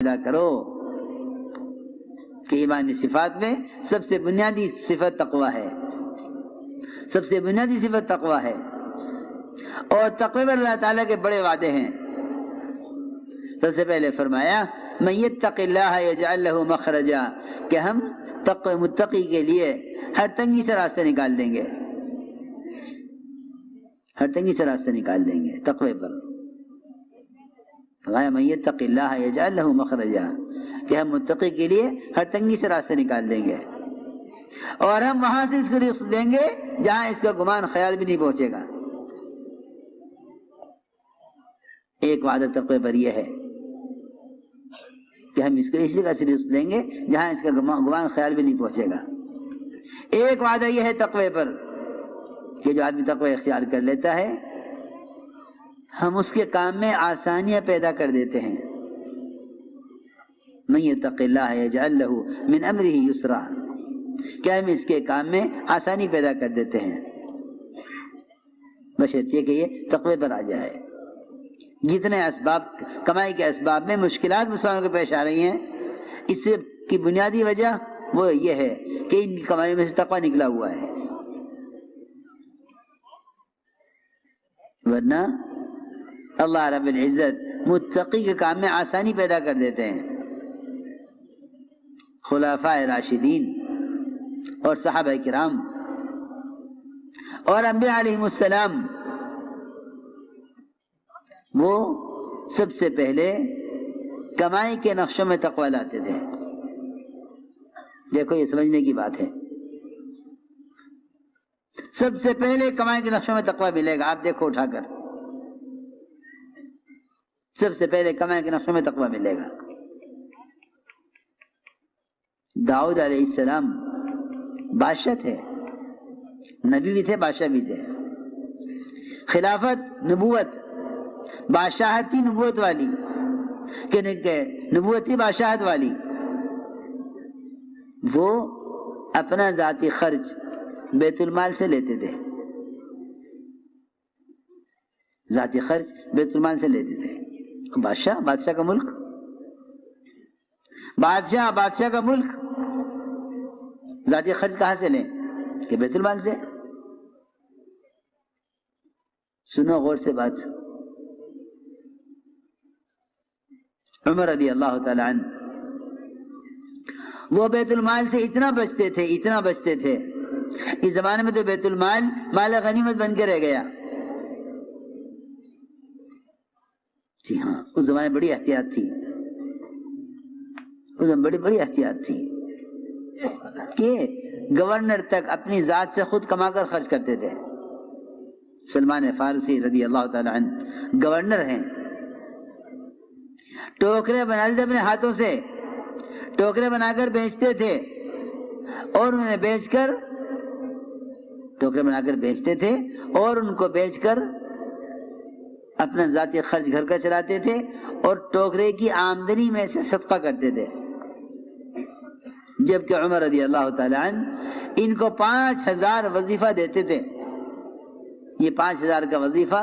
پیدا کرو کہ ایمانی صفات میں سب سے بنیادی صفت تقوی ہے، سب سے بنیادی صفت تقوی ہے، اور تقوی پر اللہ تعالیٰ کے بڑے وعدے ہیں۔ سب سے پہلے فرمایا من یتق اللہ یجعل لہ مخرجا، کہ ہم تقوی متقی کے لیے ہر تنگی سے راستہ نکال دیں گے، ہر تنگی سے راستہ نکال دیں گے تقوی پر۔ فرمایا من یتق اللہ یجعل لہ مخرجا، کہ ہم متقی کے لیے ہر تنگی سے راستہ نکال دیں گے، اور ہم وہاں سے اس کو رزق دیں گے جہاں اس کا گمان خیال بھی نہیں پہنچے گا۔ ایک وعدہ تقوی پر یہ ہے کہ ہم اس کو اسی کا رزق دیں گے جہاں اس کا گمان خیال بھی نہیں پہنچے گا۔ ایک وعدہ یہ ہے تقوی پر کہ جو آدمی تقوی اختیار کر لیتا ہے ہم اس کے کام میں آسانیاں پیدا کر دیتے ہیں۔ من یتق اللہ یجعل لہ من امرہ یسرا، کہ ہم اس کے کام میں آسانی پیدا کر دیتے ہیں، بشرطیہ کہ یہ تقوی پر آ جائے۔ جتنے اسباب کمائی کے اسباب میں مشکلات مسلمانوں کو پیش آ رہی ہیں، اس کی بنیادی وجہ وہ یہ ہے کہ ان کی کمائی میں سے تقوی نکلا ہوا ہے، ورنہ اللہ رب العزت متقی کے کام میں آسانی پیدا کر دیتے ہیں۔ خلفاء راشدین اور صحابہ کرام اور انبیاء علیہم السلام وہ سب سے پہلے کمائی کے نقشوں میں تقوی لاتے تھے۔ دیکھو یہ سمجھنے کی بات ہے، سب سے پہلے کمائی کے نقشوں میں تقوی ملے گا، آپ دیکھو اٹھا کر، سب سے پہلے کمائی کے نقشوں میں تقوی ملے گا۔ داؤد علیہ السلام بادشاہ تھے، نبی بھی تھے، بادشاہ بھی تھے۔ خلافت، نبوت، بادشاہت تھی نبوت والی، کہ نبوت تھی بادشاہت والی، وہ اپنا ذاتی خرچ بیت المال سے لیتے تھے، ذاتی خرچ بیت المال سے لیتے تھے۔ بادشاہ کا ملک، بادشاہ کا ملک ذاتی خرچ کہاں سے لیں؟ کہ بیت المال سے۔ سنو غور سے بات، عمر رضی اللہ تعالی عنہ وہ بیت المال سے اتنا بچتے تھے، اس زمانے میں تو بیت المال مال غنیمت بن کے رہ گیا۔ جی ہاں، اس زمانے بڑی احتیاط تھی، اس میں بڑی احتیاط تھی کہ گورنر تک اپنی ذات سے خود کما کر خرچ کرتے تھے۔ سلمان فارسی رضی اللہ تعالی عنہ گورنر ہیں، ٹوکرے بناتے تھے اپنے ہاتھوں سے، ٹوکرے بنا کر بیچتے تھے، اور انہیں بیچ کر ٹوکرے بنا کر بیچتے تھے اور ان کو بیچ کر اپنا ذاتی خرچ گھر کا چلاتے تھے، اور ٹوکرے کی آمدنی میں سے صدقہ کرتے تھے۔ جبکہ عمر رضی اللہ تعالی عنہ ان کو 5000 وظیفہ دیتے تھے۔ یہ 5000 کا وظیفہ،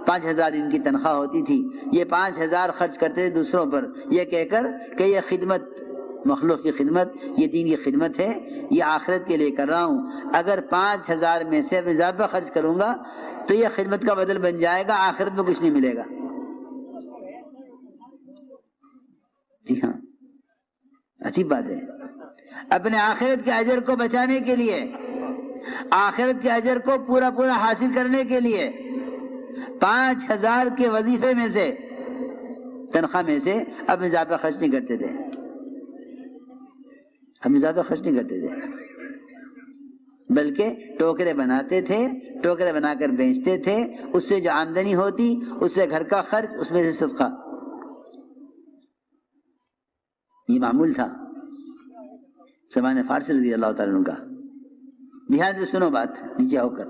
5000 ان کی تنخواہ ہوتی تھی، یہ 5000 خرچ کرتے تھے دوسروں پر، یہ کہہ کر کہ یہ خدمت، مخلوق کی خدمت، یہ دین کی خدمت ہے، یہ آخرت کے لیے کر رہا ہوں، اگر 5000 میں سے اضافہ خرچ کروں گا تو یہ خدمت کا بدل بن جائے گا، آخرت میں کچھ نہیں ملے گا۔ جی ہاں، عجیب بات ہے، اپنے آخرت کے اجر کو بچانے کے لیے، آخرت کے اجر کو پورا حاصل کرنے کے لیے 5000 کے وظیفے میں سے، تنخواہ میں سے اپنے اضافہ خرچ نہیں کرتے تھے، بلکہ ٹوکرے بناتے تھے، ٹوکرے بنا کر بیچتے تھے، اس سے جو آمدنی ہوتی اس سے گھر کا خرچ، اس میں سے صدقہ، یہ معمول تھا سلمان فارسی رضی اللہ تعالیٰ عنہ کا۔ دھیان سے سنو بات، نیچے ہو کر،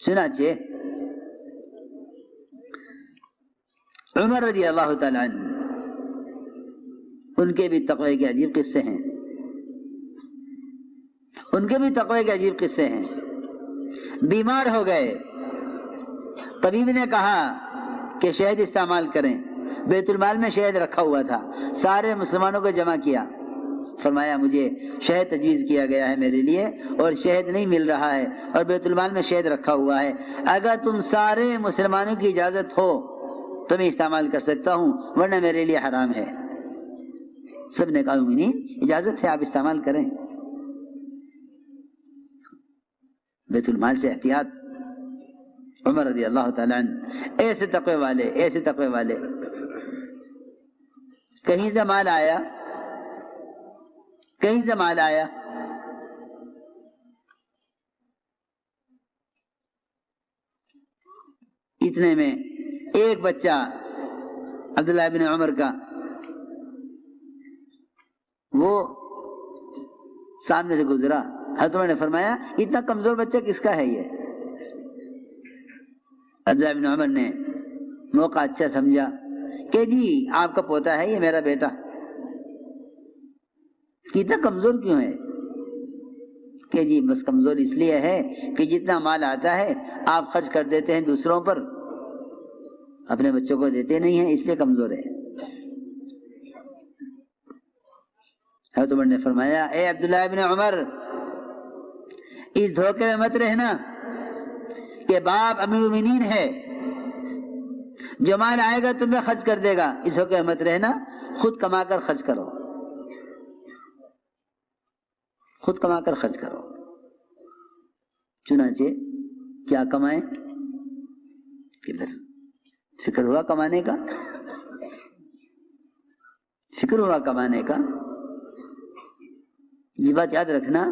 چنانچہ عمر رضی اللہ تعالیٰ عنہ ان کے بھی تقوی کے عجیب قصے ہیں، بیمار ہو گئے، طبیب نے کہا کہ شہد استعمال کریں. بیت المال میں شہد رکھا ہوا تھا, سارے مسلمانوں کو جمع کیا. فرمایا مجھے شہد تجویز کیا گیا ہے میرے لیے اور شہد نہیں مل رہا ہے اور بیت المال میں شہد رکھا ہوا ہے, اگر تم سارے مسلمانوں کی اجازت ہو تو میں استعمال کر سکتا ہوں ورنہ میرے لیے حرام ہے. سب نے کہا مومنین اجازت ہے آپ استعمال کریں. بیت المال سے احتیاط. عمر رضی اللہ تعالیٰ عنہ ایسے تقوی والے. کہیں سے مال آیا اتنے میں ایک بچہ عبداللہ بن عمر کا وہ سامنے سے گزرا. حضرت عمر نے فرمایا اتنا کمزور بچہ کس کا ہے یہ؟ عبداللہ بن عمر نے موقع اچھا سمجھا کہ جی آپ کا پوتا ہے یہ میرا بیٹا. اتنا کمزور کیوں ہے؟ کہ جی بس کمزور اس لیے ہے کہ جتنا مال آتا ہے آپ خرچ کر دیتے ہیں دوسروں پر, اپنے بچوں کو دیتے نہیں ہیں, اس لیے کمزور ہے. حضرت عمر نے فرمایا اے عبداللہ ابن عمر اس دھوکے میں مت رہنا کہ باپ امیر المومنین ہے, جو مال آئے گا تمہیں خرچ کر دے گا. اس دھوکے میں مت رہنا, خود کما کر خرچ کرو, خود کما کر خرچ کرو. چنانچہ کیا کمائیں؟ ادھر فکر ہوا کمانے کا. یہ بات یاد رکھنا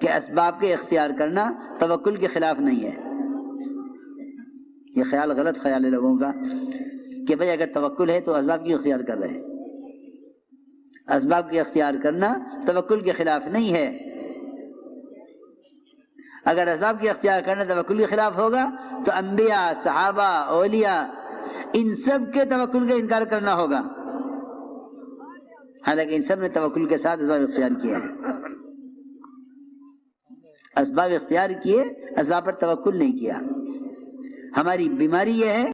کہ اسباب کے اختیار کرنا توکل کے خلاف نہیں ہے. یہ خیال غلط خیال ہے لوگوں کا کہ بھئی اگر توکل ہے تو اسباب کیوں اختیار کر رہے ہیں. اسباب کے اختیار کرنا توکل کے خلاف نہیں ہے. اگر اسباب کے اختیار کرنا توکل کے خلاف ہوگا تو انبیاء, صحابہ, اولیاء ان سب کے توکل کا انکار کرنا ہوگا, حالانکہ ان سب نے توکل کے ساتھ اسباب اختیار کیا ہے. اسباب اختیار کیے, اسباب پر توکل نہیں کیا. ہماری بیماری یہ ہے